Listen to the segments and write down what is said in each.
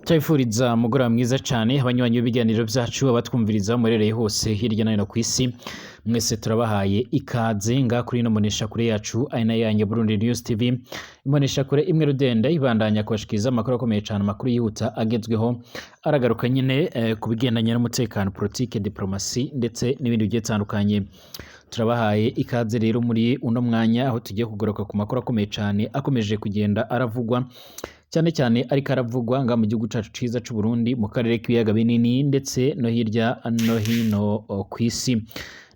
Turabifuriza mugoroba mwiza cane abanywanyi b'ibiganiro vyacu abatwumviriza murereye hose hirya no hino kw'isi mwese turabahaye ikaze ngaha kuri ino mboneshakure yacu ari nayo yanyu Burundi News TV, imboneshakure imwe rudende ibandanya kubashikiriza amakuru akomeye cane, amakuru yihuta agezweho aragaruka nyene ku bigendanye n'umutekano, politike, diplomasi ndetse n'ibindi bigiye bitandukanye. Turabahaye ikaze rero muri uno mwanya aho tugiye kugaruka ku makuru akomeye cane akomeje kugenda aravugwa cyane cyane ariko aravugwa nga mu gihugu cacu ciza c'u Burundi, mu karere k'ibiyaga binini ndetse no hirya no hino kw'isi.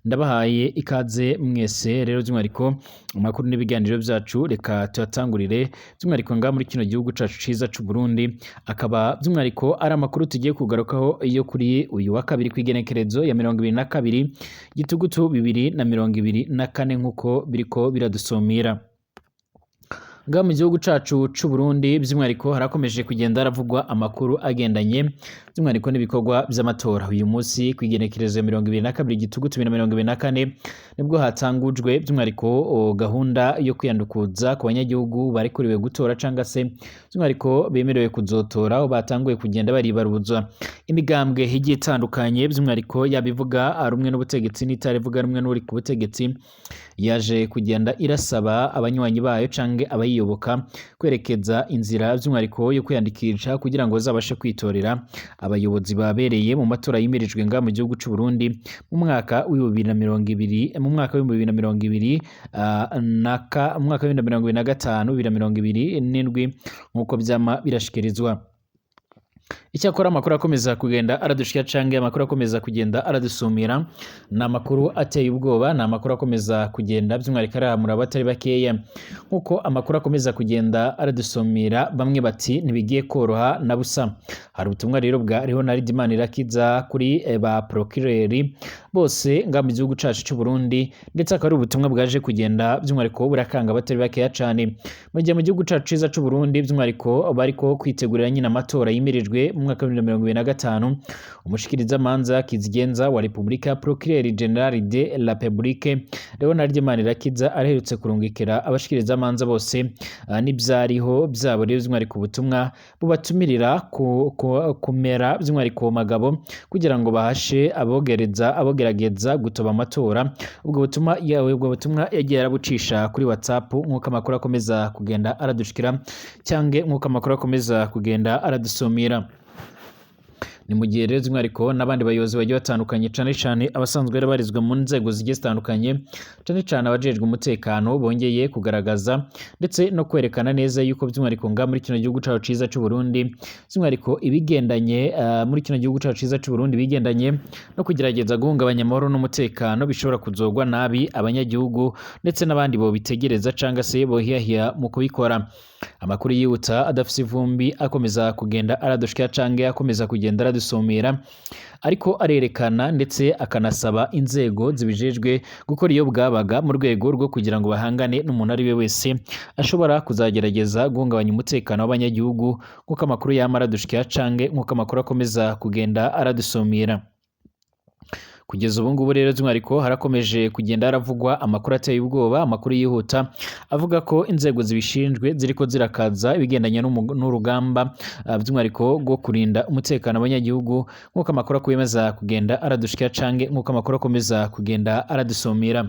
Ndabahaye ikaze mwese rero by'umwihariko amakuru n'ibiganiro vyacu reka tuyatangurire by'umwihariko nga muri kino gihugu cacu ciza c'u Burundi, akaba by'umwihariko ari amakuru tugiye kugarukaho iyo kuri uyu wa kabiri kw'igenekerezo ya 22 gitugutu 2024 nkuko biriko biradusomera. Nga mu gihugu cacu c'u Burundi by'umwihariko harakomeje kugenda haravugwa amakuru agendanye by'umwihariko n'ibikorwa vy'amatora. Uyu munsi kw'igenekerezo ya 22 gitugutu 2024 nibwo hatangujwe by'umwihariko gahunda yo kwiyandukuza ku banyagihugu barekuriwe gutora canga se by'umwihariko bemerewe kuzotora, aho batanguye kugenda baribaruzwa imigambwe higiye itandukanye by'umwihariko yabivuga rumwe n'ubutegetsi n'itarivuga rumwe n'uri ku butegetsi yaje kugenda irasaba abanywanyi bayo canke abayiyoboka kwerekeza inzira by'umwihariko yo kwiyandikisha kugira ngo bazabashe kwitorera abayobozi babereye mu matora yimirijwe nga mu gihugu c'u Burundi mu mwaka wa 2020 mu mwaka wa 2020 mu mwaka wa 2025 2027 nkuko vyama birashikirizwa. Icyakora amakuru akomeza kugenda aradushika cange amakuru akomeza kugenda aradusumira na amakuru ateye ubwoba, na amakuru akomeza kugenda by'umwihariko aramura abatari bakeya nkuko amakuru akomeza kugenda aradusumira. Bamwe bati ntibigiye koroha na busa. Hari ubutumwa rero bwa Leonard Manirakiza kuri ba procureur bose nga mu gihugu cacu c'u Burundi, ndetse akaba ari ubutumwa bwaje kugenda by'umwihariko burakanga abatari bakeya cane mu gihe mu gihugu cacu ciza c'u Burundi by'umwihariko bariko kwitegurira nyina amatora yimirijwe mu mwaka wa 2025. Umushikiriza manza kizigenza wa Republika Procureur General de la Republique Leonard Manirakiza araherutse kurungikira abashikiriza manza bose n'ivyariho byabo rero by'umwihariko ubutumwa bubatumirira kumera by'umwihariko magabo kugira ngo bahashe abogerageza gutoba amatora. Ubwo butumwa yagiye arabucisha kuri WhatsApp nkuko amakuru akomeza kugenda aradushikira cyange nkuko amakuru akomeza kugenda aradusomera. Ni mu gihe rero by'umwihariko n'abandi bayobozi bagiye batandukanye cane cane abasanzwe barizwa mu nzego zigiye zitandukanye cane cane abajejwe umutekano bongeye kugaragaza ndetse no kwerekana neza yuko by'umwihariko nga muri kino gihugu cacu ciza c'u Burundi by'umwihariko ibigendanye muri kino gihugu cacu ciza c'u Burundi bigendanye no kugerageza guhungabanya amahoro n'umutekano bishobora kuzogwa nabi abanyagihugu ndetse n'abandi bo bitegereza canga se bohiahia mu kubikora. Amakuru yihuta adafise ivumbi akomeza kugenda aradushika cange akomeza kugenda aradusomera, ariko arerekana ndetse akanasaba inzego zibijejwe gukora iyo bwabaga mu rwego rwo kugira ngo bahangane n'umuntu ari we wese ashobora kuzagerageza guhungabanya umutekano w'abanyagihugu nk'uko amakuru yama aradushika cange nk'uko amakuru akomeza kugenda aradusomera. Kugeza ubu ngubu rero by'umwihariko harakomeje kugenda haravugwa amakuru ateye ubwoba, amakuru yihuta avuga ko inzego zibishinzwe ziriko zirakaza ibigendanye n'urugamba by'umwihariko rwo kurinda umutekano w'abanyagihugu nk'uko amakuru akomeza kugenda aradushika cange nk'uko amakuru akomeza kugenda aradusomera.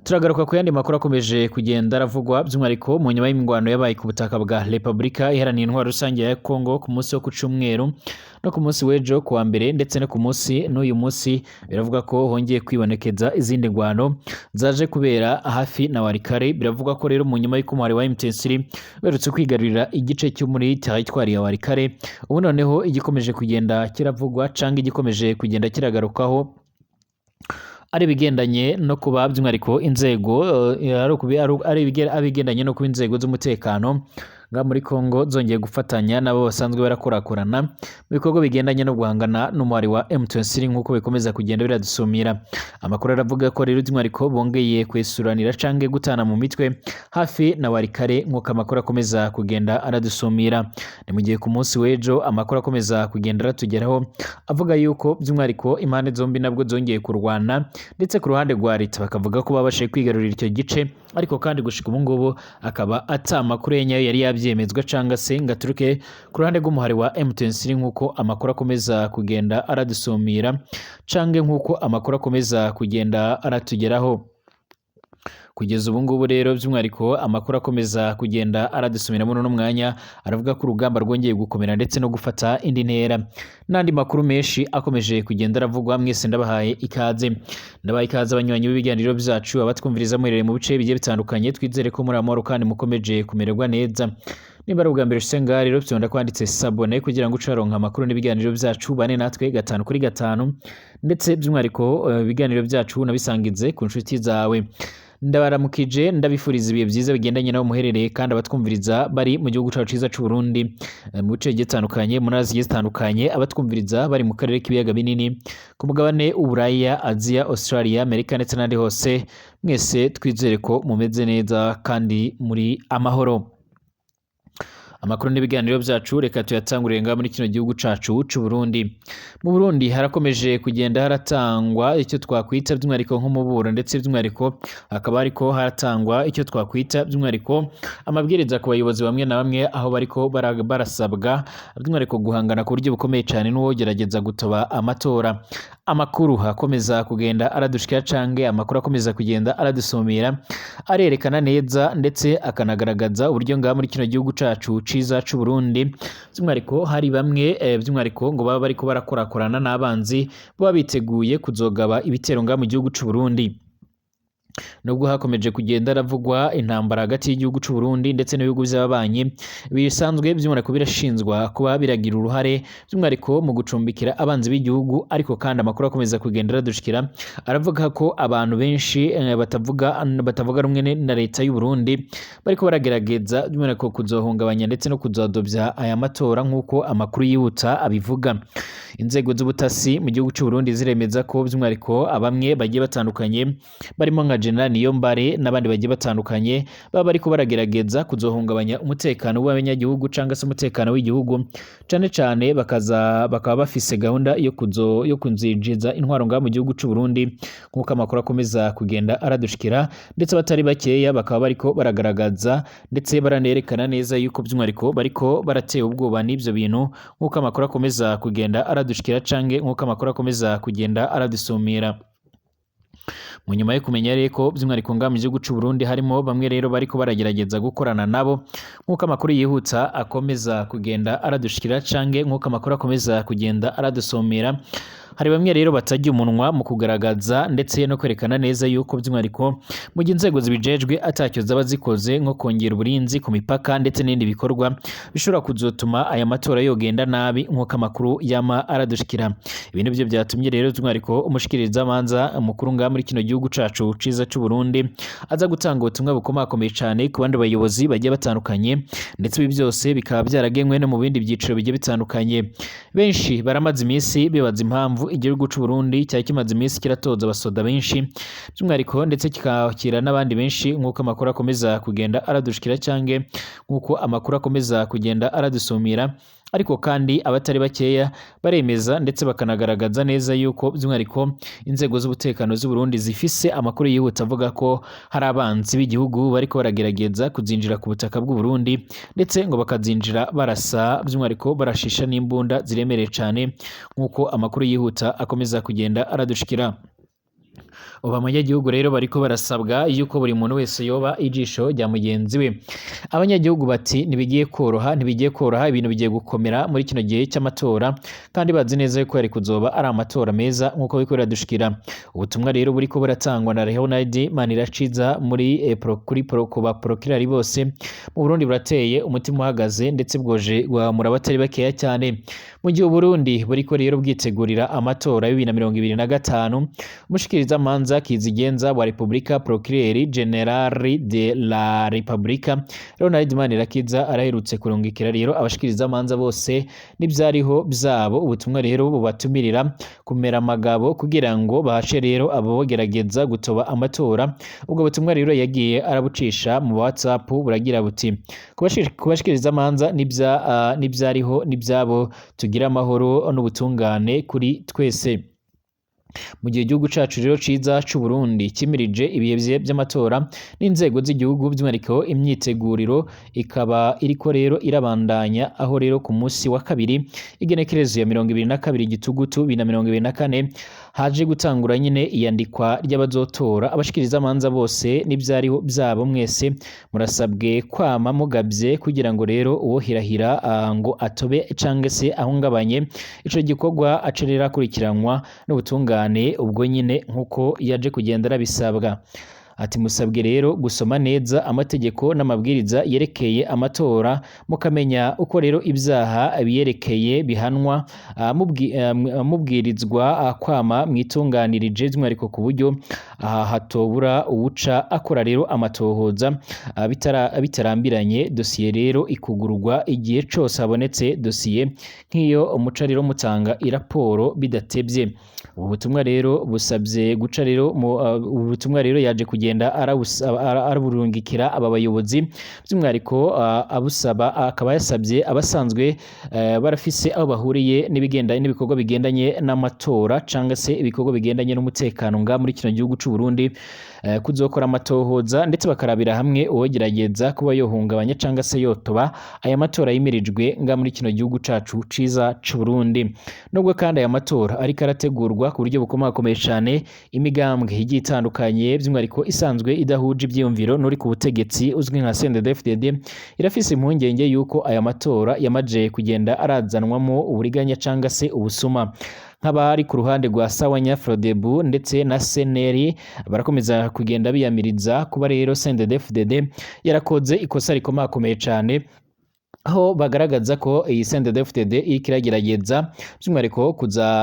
Turagaruka ku yandi makuru akomeje kugenda aravugwa by'umwihariko mu nyuma y'imigwano yabaye ku butaka bwa Republika Iharanira Intwaro Rusange ya Kongo ku munsi wo ku Cumweru no ku munsi w'ejo kuwa mbere ndetse no ku munsi n'uyu munsi biravuga ko hongeye kwibonekeza izindi ngwano zaje kubera hafi na Walikare. Biravuga ko rero mu nyuma y'uko umuhari wa M23 berutse kwigarurira igice cyo muri territoire ya Walikare, ubu noneho igikomeje kugenda kiravugwa cange igikomeje kugenda kiragarukaho ari bigendanye no kuba by'umwihariko inzego abigendanye no kuba inzego z'umutekano nga muri Kongo zongeye gufatanya nabo basanzwe barakorakorana mu bikorwa bigendanye no guhangana n'umuhari wa M23 nkuko bikomeza kugenda biradusumira. Amakuru aravuga ko rero by'umwihariko bongeye kwesuranira cange gutana mu mitwe hafi na Walikare nkuko amakuru akomeza kugenda aradusumira. Ni mu gihe ku munsi w'ejo amakuru akomeza kugenda aratugeraho avuga yuko by'umwihariko impande zombi nabwo zongeye kurwana ndetse ku ruhande rwa leta bakavuga ko babashe kwigarurira icyo gice, ariko kandi gushika ubu ngubu akaba atamakuru yenyayo yari yabyemezwa canga se ngaturuke ku ruhande rw'umuhari wa M23 nkuko amakuru akomeza kugenda aradusumira cange nkuko amakuru akomeza kugenda aratugeraho. Kugeza ubu ngubu rero by'umwariko amakuru akomeza kugenda aradusumira muri no mwanya aravuga ko urugamba rwongeye gukomera ndetse no gufata indi ntera, nandi makuru menshi akomeje kugenda aravugwa. Mwese ndabahaye ikaze abanywanyi b'ibiganiro byacu abatwumviriza murere mu bice bigiye bitandukanye, twizere ko muri amahoro kandi mukomeje kumererwa neza. Nimba ari ubwa mbere usenga rero byonda kwanditse sabone kugira ngo ucaronka amakuru n'ibiganiro byacu bane natwe 5 ndetse by'umwariko ibiganiro byacu nabisangize ku nshuti zawe. Ndabaramukije ndabifuriza ibihe byiza bigendanye naho muherereye kandi abatwumviriza bari mu gihugu cyacu cyiza cy'u Burundi mu bice gitandukanye mu nazi gitandukanye, abatwumviriza bari mu karere k'ibiyaga binini ku mugabane Uburaya, Aziya, Australia, Amerika ndetse n'andi hose, mwese twizere ko mumeze neza kandi muri amahoro. Amakuru n'ibiganiro byacu reka tuyatangurire ngaha muri kino gihugu cacu c'u Burundi. Mu Burundi harakomeje kugenda haratangwa icyo twakwita by'umwariko nk'umuburo ndetse by'umwariko hakaba ariko haratangwa icyo twakwita by'umwariko amabwiriza ku bayobozi bamwe na bamwe aho bariko barasabwa by'umwariko guhangana ku buryo bukomeye cyane n'uwo gerageza gutoba amatora. Amakuru akomeza kugenda aradushikira cange amakuru akomeza kugenda aradusomera arerekana neza ndetse akanagaragaza uburyo ngaha muri kino gihugu cacu ciza c'u Burundi by'umwariko hari bamwe by'umwariko ngo baba bariko barakorakorana n'abanzi baba biteguye kuzogaba ibitero ngaha mu gihugu c'u Burundi. Nubwo hakomeje kugenda aravugwa intambara hagati y'igihugu c'u Burundi ndetse n'ibihugu by'ababanyi bisanzwe by'umwariko birashinzwa kuba biragira uruhare by'umwariko mu gucumbikira abanzi b'igihugu, ariko kandi amakuru akomeza kugenda aradushikira aravuga ko abantu benshi batavuga rumwe na leta y'u Burundi bariko baragerageza by'umwariko kuzohungabanya ndetse no kuzadobya aya matora nk'uko amakuru yihuta abivuga. Inzego z'ubutasi mu gihugu cy'u Burundi ziremeza ko by'umwariko abamwe bagiye batandukanye barimo nka General Niyombare n'abandi bagiye batandukanye baba bariko baragerageza kuzohungabanya umutekano w'abanyagihugu canga se umutekano w'igihugu, cane bakaba bafise gahunda yo kunzijiza intwaro ngaha mu gihugu cy'u Burundi nk'uko amakuru akomeza kugenda aradushikira, ndetse batari bakeya bakaba bariko baragaragaza ndetse baranerekana neza yuko by'umwariko bariko barateye ubwoba n'ivyo bintu nk'uko amakuru akomeza kugenda aradushikira cange nk'uko amakuru akomeza kugenda aradusumira. Mu nyuma yo kumenya rero ko by'umwariko ngaha mu gihugu cy'u Burundi harimo bamwe rero bariko baragerageza gukorana nabo nk'uko amakuru yihuta akomeza kugenda aradushikira cange nk'uko amakuru akomeza kugenda aradusomera. Hari bamwe rero batajya umunwa mu kugaragaza ndetse no kwerekana neza yuko by'umwariko mu gihe inzego zibijejwe atacyo zaba zikoze nko kongera uburinzi ku mipaka ndetse n'ibindi bikorwa bishobora kuzotuma aya matora yogenda nabi nk'uko amakuru yama aradushikira. Ibintu byo byatumye rero by'umwariko umushikiriza amanza mukuru ngaha muri kino gihugu cacu ciza c'u Burundi aza gutanga ubutumwa bukomakomeye cyane ku bandi bayobozi bagiye batandukanye, ndetse ibi byose bikaba byaragenwe no mu bindi byiciro bigiye bitandukanye. Benshi baramaze iminsi bibaza impamvu igihugu c'u Burundi cyari kimaze iminsi kiratoza abasoda benshi by'umwariko ndetse kikakira n'abandi benshi nk'uko amakuru akomeza kugenda aradushikira cange nk'uko amakuru akomeza kugenda aradusumira, ariko kandi abatari bakeya baremeza ndetse bakanagaragaza neza yuko by'umwariko inzego z'ubutekano z'u Burundi zifise amakuru yihuta avuga ko hari abanzi b'igihugu bariko baragerageza kuzinjira ku butaka bw'u Burundi ndetse ngo bakazinjira barasa by'umwariko barashisha n'imbunda ziremereye cyane nk'uko amakuru yihuta akomeza kugenda aradushikira. Ubu abanyagihugu rero bariko barasabwa yuko buri muntu wese yoba ijisho rya mugenzi we. Abanyagihugu bati ntibigiye koroha ibintu bigiye gukomera muri kino gihe cy'amatora, kandi bazi neza yuko yari kuzoba ari amatora meza nk'uko biriko biradushikira. Ubutumwa rero buriko buratangwa na Leonard Manirakiza kuri procureur bose mu Burundi burateye umutima uhagaze ndetse bwoje guhamura abatari bakeya cyane. Mu gihe Burundi buriko rero bwitegurira amatora ya 2025, umushikiriza amanza kizigenza wa Republika Procureur General de la Republika Leonard Manirakiza araherutse kurungikira rero abashikiriza amanza bose n'ibyariho byabo ubutumwa rero bubatumirira kumera amagabo kugira ngo bahashe rero abo bagerageza gutoba amatora. Ubwo butumwa rero yagiye arabucisha mu WhatsApp buragira buti kubashikiriza amanza n'ibyariho n'ibyabo tugira amahoro n'ubutungane kuri twese. mu gihe igihugu cacu rero ciza c'u Burundi kimirije ibihe by'amatora n'inzego z'igihugu by'umwihariko imyiteguriro ikaba iriko rero irabandanya aho rero ku munsi wa kabiri igenekerezo ya 22 Gitugutu 2024 haje gutangura nyine iyandikwa ry'abazotora abashikiriza amanza bose n'ivyariho byabo mwese murasabwe kwama mugabye kugira ngo rero uwohirahira ngo atobe canke se ahungabanye ico gikorwa acerera kurikiranwa n'ubutungane ubwo nyine nkuko yaje kugenda arabisabwa. Ati musabwe rero gusoma neza amategeko n'amabwiriza yerekeye amatora mukamenya uko rero ibyaha biyerekeye bihanwa mubwirizwa kwama mwitunganirije by'umwihariko ku buryo hatobura uwuca akora rero amatohoza bitarambiranye dosiye rero ikugururwa igihe cose habonetse dosiye nk'iyo umuca rero mutanga iraporo bidatebye. Ubu butumwa rero busabye guca rero ubu butumwa rero yaje kugenda araburungikira aba bayobozi by'umwihariko abusaba akaba yasabye abasanzwe barafise aho bahuriye n'ibikorwa bigendanye n'amatora cyangwa se ibikorwa bigendanye n'umutekano nga muri kino gihugu cy'u Burundi kuzokora amatohoza ndetse bakarabira hamwe uwogerageza kuba yohungabanya cyangwa se yotoba aya matora yimirijwe nga muri kino gihugu cacu ciza cy'u Burundi. Nubwo kandi aya matora ariko arategurwa ku buryo bukomakomeye cyane imigambwe igiye itandukanye by'umwihariko isanzwe idahuje ibyiyumviro n'uri ku butegetsi uzwi nka CNDD-FDD irafise impungenge yuko aya matora yamaje kugenda arazanwamo uburiganya cyangwa se ubusuma. Nk'abari ku ruhande rwa Sawanya Frodebu ndetse na Seneri barakomeza kugenda biyamiriza kuba rero CNDD-FDD yarakoze ikosa rikomakomeye cyane aho bagaragaza ko iyi CNDD-FDD ikiragerageza by'umwihariko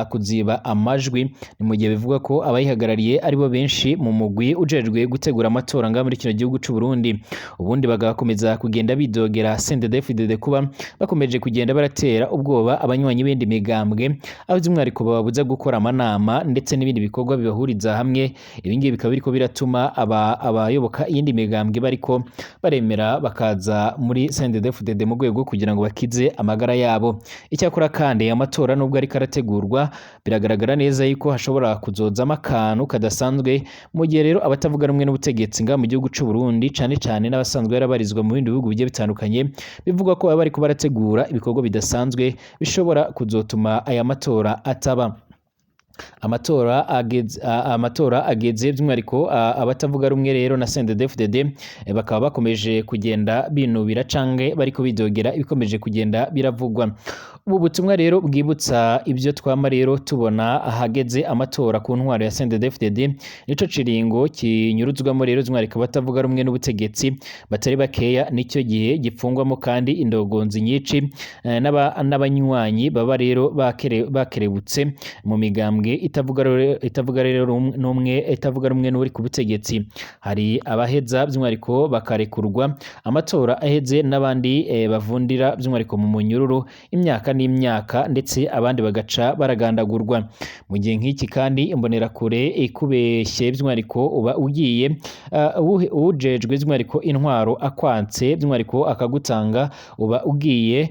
kuziba amajwi ni mu gihe bivuga ko abayihagarariye aribo benshi mu mugwi ujejwe gutegura amatora nga muri kino gihugu cy'u Burundi. Ubundi bagakomeza kugenda bidogera CNDD-FDD kuba bakomeje kugenda baratera ubwoba abanywanyi bindi migambwe aho by'umwihariko bababuza gukora amanama ndetse n'ibindi bikorwa bibahuriza hamwe. Ibingibi bikaba biriko biratuma abayoboka iyindi migambwe bariko baremera bakaza muri CNDD-FDD mu rwego kugira ngo bakize amagara yabo. Icyakora kandi amatora nubwo ari karategurwa biragaragara neza yuko hashobora kuzozamo akantu kadasanzwe mu gihe rero abatavuga rumwe n'ubutegetsi nga mu gihugu cy'u Burundi cyane cyane n'abasanzwe yarabarizwa mu bindi bihugu bigiye bitandukanye bivugwa ko baba bariko barategura ibikorwa bidasanzwe bishobora kuzotuma aya matora ataba. Amatora ageze by'umwihariko abatavuga rumwe rero na CNDD-FDD bakaba bakomeje kugenda binubira canke bariko bidogera ibikomeje kugenda biravugwa. Ubu butumwa rero bwibutsa ibyo twama rero tubona ahageze amatora ku ntwaro ya CNDD-FDD nico ciringo kinyuruzwamo rero by'umwihariko batavuga rumwe n'ubutegetsi batari bakeya nicyo gihe gipfungwamo kandi indogonzi nyinshi n'abanywanyi baba rero bakerebutse mu migambwe itavuga rumwe n'uri ku butegetsi. Hari abaheza by'umwihariko bakarekurwa amatora aheze n'abandi bavundira by'umwihariko mu munyururu imyaka n'imyaka ndetse abandi bagaca baragandagurwa. Mu gihe nk'iki kandi imbonerakure ikubeshye by'umwihariko uba ugiye ujejwe by'umwihariko intwaro akwanse by'umwihariko akagutanga uba ugiye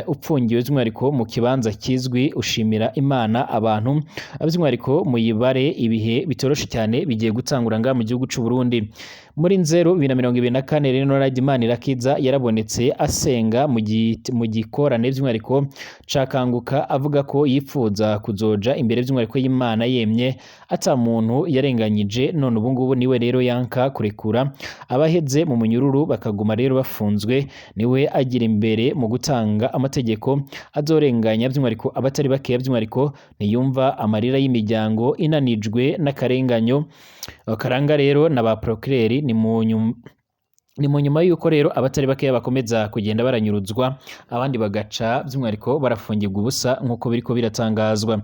upfungiwe by'umwihariko mu kibanza kizwi ushimira Imana abantu by'umwihariko muyibare ibihe bitoroshe cyane bigiye gutangura nga mu gihugu cy'u Burundi. Muri 2024 rero Radimana Irakiza yarabonetse asenga mu gikorane by'umwihariko cakanguka avuga ko yifuza kuzoja imbere by'umwihariko y'Imana yemye ata muntu yarenganyije none ubu ngubu niwe rero yanka kurekura abaheze mu munyururu bakaguma rero bafunzwe niwe agira imbere mu gutanga amategeko azorenganya by'umwihariko abatari bakeya by'umwihariko niyumva amarira y'imiryango inanijwe n'akarenganyo karanga rero na ba procureur ni mu nyuma yuko rero abatari bakeya bakomeza kugenda baranyuruzwa abandi bagaca by'umwihariko barafungirwa ubusa nk'uko biriko biratangazwa.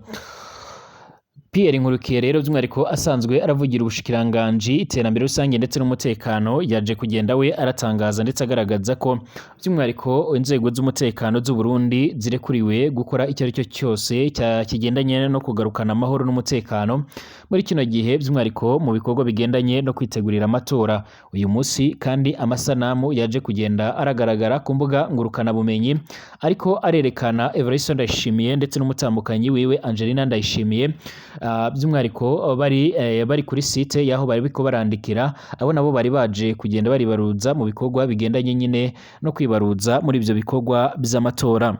Pierre Nkurukiye rero by'umwihariko asanzwe aravugira ubushikiranganji iterambere rusange ndetse n'umutekano yaje kugenda we aratangaza ndetse agaragaza ko by'umwihariko inzego z'umutekano z'u Burundi zirekuriwe gukora icyo ari cyo cyose kigendanye no kugarukana amahoro n'umutekano muri kino gihe by'umwihariko mu bikorwa bigendanye no kwitegurira amatora. Uyu munsi kandi amasanamu yaje kugenda aragaragara ku mbuga ngurukana bumenyi ariko arerekana Evariste Ndayishimiye ndetse n'umutambukanyi wiwe Angelina Ndayishimiye by'umwihariko bari kuri site yaho bari biko barandikira abo nabo bari baje kugenda baribaruza mu bikorwa bigendanye nyine no kwibaruza muri ivyo bikorwa by'amatora.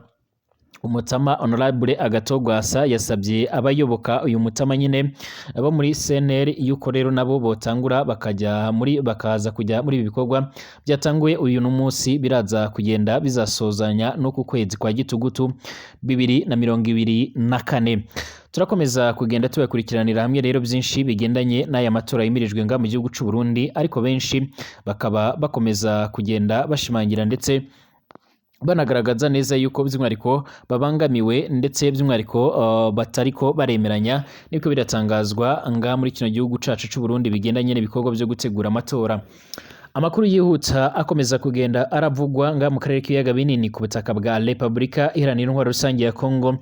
Umutama Honorable Agatogwasa yasabye abayoboka uyu mutama nyine abo muri CNL yuko rero nabo botangura bakaza kujya muri ibi bikorwa byatanguye uyu munsi biraza kugenda bizasozanya no ku kwezi kwa gitugutu 2024. Turakomeza kugenda tubakurikiranira hamwe rero byinshi bigendanye n'aya matora yimirijwe nga mu gihugu cy'u Burundi, ariko benshi bakaba bakomeza kugenda bashimangira ndetse banagaragaza neza yuko by'umwihariko babangamiwe ndetse by'umwihariko batariko baremeranya niko biratangazwa nga muri kino gihugu cacu cy'u Burundi bigendanye n'ibikorwa byo gutegura amatora. Amakuru yihuta akomeza kugenda aravugwa nga mu karere k'ibiyaga binini ku butaka bwa Repubulika Iharanira Intwaro Rusange ya Kongo.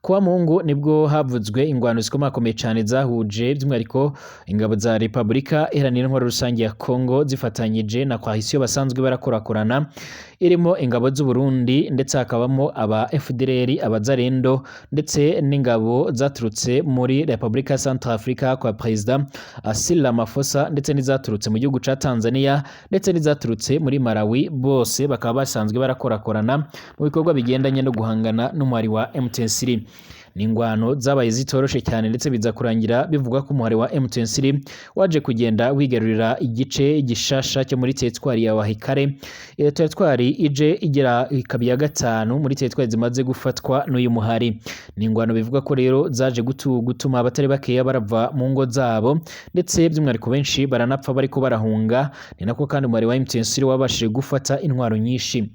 Kuwa Mungu nibwo havuzwe ingwano zikomakomeye cyane zahuje by'umwihariko ingabo za Repubulika Iharanira Intwaro Rusange ya Kongo zifatanyije na Coalition basanzwe barakorakorana irimo ingabo z'u Burundi ndetse hakabamo aba FDLR, abazarendo ndetse n'ingabo zaturutse muri Repubulika Centrafrica kwa President Cyril Ramaphosa ndetse n'izaturutse mu gihugu ca Tanzania ndetse n'izaturutse muri Malawi, bose bakaba basanzwe barakorakorana mu bikorwa bigendanye no guhangana n'umwari wa M23. Ningwano zabaye zitoroshe cyane ndetse biza kurangira bivugwa ko umuhari wa M23 waje kugenda wigarurira igice gishasha cyo muri teritwari ya Wahikare. Iyo teritwari ije igera ikabiya gatanu muri teritwari zimaze gufatwa n'uyu muhari. Ningwano bivuga ko rero zaje gutuma abatari bakeya barava mu ngo zabo ndetse by'umwihariko benshi baranapfa bariko barahunga. Ni nako kandi umuhari wa M23 wabashije gufata intwaro nyinshi.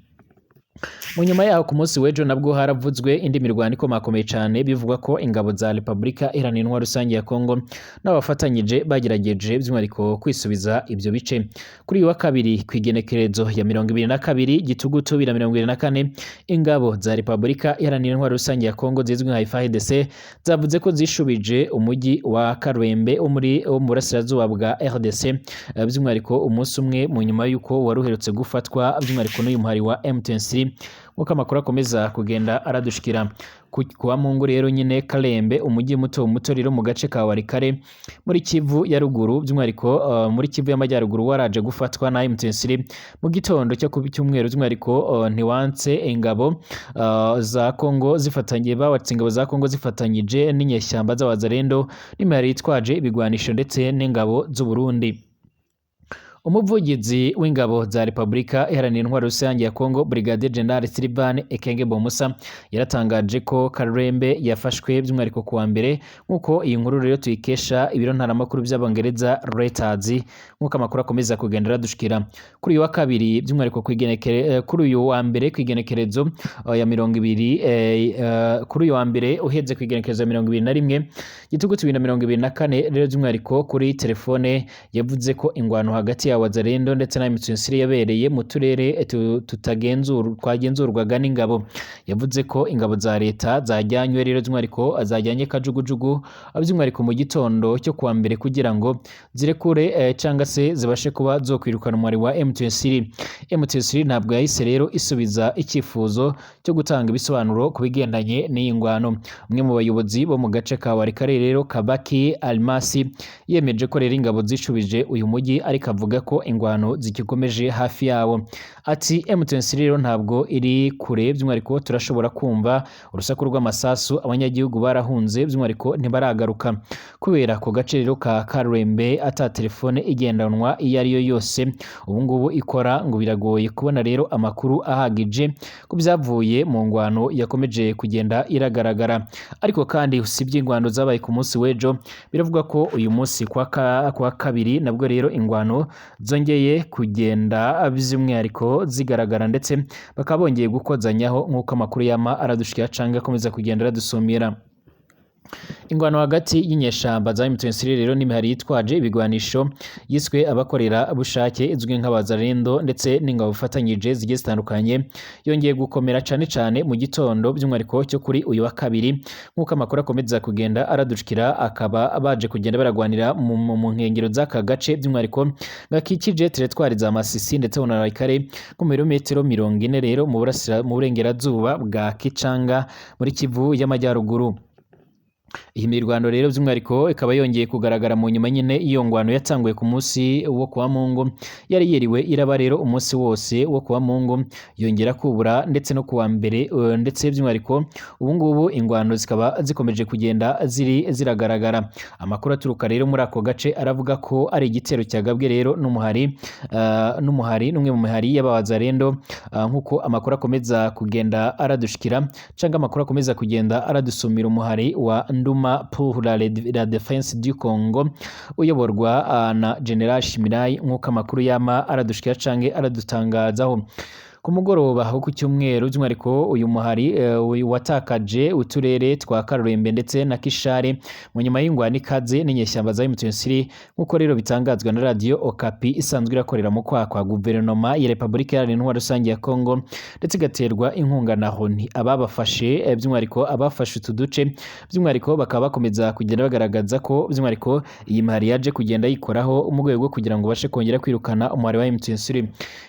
Mu nyuma yaho ku munsi w'ejo nabwo haravuzwe indi mirwano ikomakomeye cyane bivugwa ko ingabo za Repubulika Iharanira Intwaro Rusange ya Kongo n'abafatanyije bagerageje by'umwihariko kwisubiza ibyo bice. Kuri uyu wa kabiri kwigenekerezo ya 22 gitugutu 2024 ingabo za Repubulika Iharanira Intwaro Rusange ya Kongo zizwi nka FARDC zavuze ko zishubije umujyi wa Karwembe wo mu burasirazuba bwa RDC by'umwihariko umunsi umwe mu nyuma y'uko waruherutse gufatwa by'umwihariko n'uyu muhari wa M23. Uko amakuru akomeza kugenda aradushikira kuwa Mungu rero nyine Kalembe umujyi muto rero mu gace ka Warikare muri Kivu ya ruguru by'umwihariko muri Kivu y'amajyaruguru waraje gufatwa na M23 mu gitondo cyo ku cyumweru by'umwihariko ntiwanse ingabo za Kongo zifatanye bawatse ingabo za Kongo zifatanyije n'inyeshyamba z'abazarendo n'imari yitwaje ibigwanisho ndetse n'ingabo z'u Burundi. Umuvugizi w'ingabo za Repubulika Iharanira Intwaro Rusange ya Kongo Brigadier General Sylvain Ekenge Bomusa yaratangaje ko Karembe yafashwe by'umwihariko kuwa mbere nkuko iyi nkuru rero tuyikesha ibiro ntaramakuru by'Abongereza Reuters, nkuko amakuru akomeza kugendera dushikira. Kuri uyu wa kabiri by'umwihariko kuri uyu wa mbere kwigenekerezo ya 20 kuri uyu wa mbere uheze kwigenekerezo ya 21 gitugutu 2024 rero by'umwihariko kuri telefone yavuze ko ingwano hagati ya wazarendo ndetse na M23 yabereye mu turere twagenzurwaga n'ingabo. Yavuze ko ingabo za leta zajyanywe rero by'umwihariko azajyanye kajugujugu by'umwihariko mu gitondo cyo kuwa mbere kugira ngo zirekure cyangwa se zibashe kuba zokwirukana umwari wa M23. M23 ntabwo yahise rero isubiza icyifuzo cyo gutanga ibisobanuro ku bigendanye n'iyi ngwano. Umwe mu bayobozi bo mu gace ka Warikare rero Kabaki Almasi yemeje ko rero ingabo zishubije uyu mujyi, ariko avuga ko ingwano zikikomeje hafi yawo. Ati M23 rero ntabwo iri kure by'umwihariko turashobora kumva urusaku rw'amasasu, abanyagihugu barahunze by'umwihariko ntibaragaruka kubera ko gace rero ka Karembe ata telefone igendanwa iyo ari yo yose ubu ngubu ikora, ngo biragoye kubona rero amakuru ahagije ku byavuye mu ngwano yakomeje kugenda iragaragara. Ariko kandi usibye ingwano zabaye ku munsi w'ejo, biravuga ko uyu munsi kwa kabiri nabwo rero ingwano zongeye kugenda by'umwihariko zigaragara ndetse bakaba bongeye gukozanyaho nk'uko amakuru yama aradushikira canga akomeza kugenda aradusumira. Ingwano hagati y'inyeshamba za M23 rero n'imihari yitwaje ibigwanisho yiswe abakorera bushake izwi nk'abazarendo ndetse n'ingabo bifatanyije zigiye zitandukanye yongeye gukomera cyane mu gitondo by'umwihariko cyo kuri uyu wa kabiri, nk'uko amakuru akomeza kugenda aradushikira. Akaba baje kugenda baragwanira mu nkengero z'aka gace by'umwihariko gakikije teritwari za Masisi ndetse na Warikare ku milimetero 40 rero mu burengerazuba bwa Kichanga muri Kivu y'amajyaruguru. Iyi mirwano rero by'umwihariko ikaba yongeye kugaragara mu nyuma nyine iyo ngwano yatanguye ku munsi wo kuwa Mungu, yari yeriwe iraba rero umunsi wose wo kuwa Mungu, yongera kubura ndetse no kuwa mbere, ndetse by'umwihariko ubu ngubu ingwano zikaba zikomeje kugenda ziragaragara. Amakuru aturuka rero muri ako gace aravuga ko ari igitero cyagabwe rero n'umwe mu mihari y'abawazarendo, nk'uko amakuru akomeza kugenda aradushikira cyangwa amakuru akomeza kugenda aradusumira umuhari wa Nduma pour la défense du Congo uyoborwa na General Shimirai, nk'uko amakuru yama aradushikira canke aradutangazaho. Ku mugoroba ho ku cyumweru by'umwihariko uyu muhari watakaje uturere twa Karurembe ndetse na Kishari mu nyuma y'ingwano ikaze n'inyeshyamba za M23, nk'uko rero bitangazwa na Radio Okapi isanzwe irakorera mu kwa guverinoma ya Repubulika Iharanira Rusange ya Congo, ndetse igaterwa inkunga na Honi. Ababafashe by'umwihariko abafashe utu duce by'umwihariko bakaba bakomeza kugenda bagaragaza ko by'umwihariko iyi mahari yaje kugenda yikoraho mu rwego rwo kugira ngo bashe kongera kwirukana umuhari wa M23.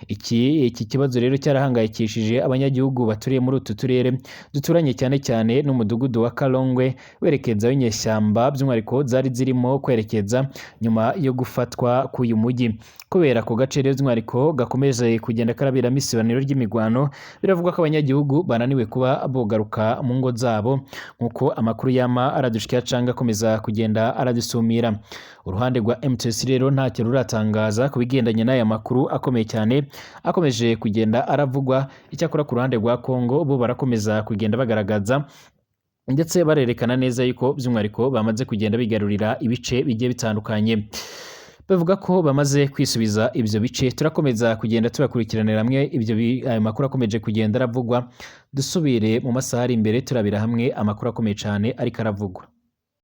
Iki kibazo rero cyarahangayikishije abanyagihugu baturiye muri utu turere duturanye cyane cyane n'umudugudu wa Kalongwe, werekeza inyeshyamba by'umwihariko zari zirimo kwerekeza nyuma yo gufatwa k'uyu mujyi. Kubera ako gace rero by'umwihariko gakomeje kugenda karabiramo isibaniro ry'imigwano, biravuga ko abanyagihugu bananiwe kuba bogaruka mu ngo zabo, nk'uko amakuru yama aradushikira canga akomeza kugenda aradusumira. Uruhande rwa M23 rero ntacyo ruratangaza ku bigendanye n'aya makuru akomeye cyane akomeje kugenda aravugwa. Icyakora ku ruhande rwa Congo bo barakomeza kugenda bagaragaza ndetse barerekana neza yuko by'umwihariko bamaze kugenda bigarurira ibice bigiye bitandukanye, bavuga ko bamaze kwisubiza ibyo bice. Turakomeza kugenda tubakurikiranira hamwe ayo makuru akomeje kugenda aravugwa, dusubire mu masaha ari imbere turabira hamwe amakuru akomeye cyane ariko aravugwa.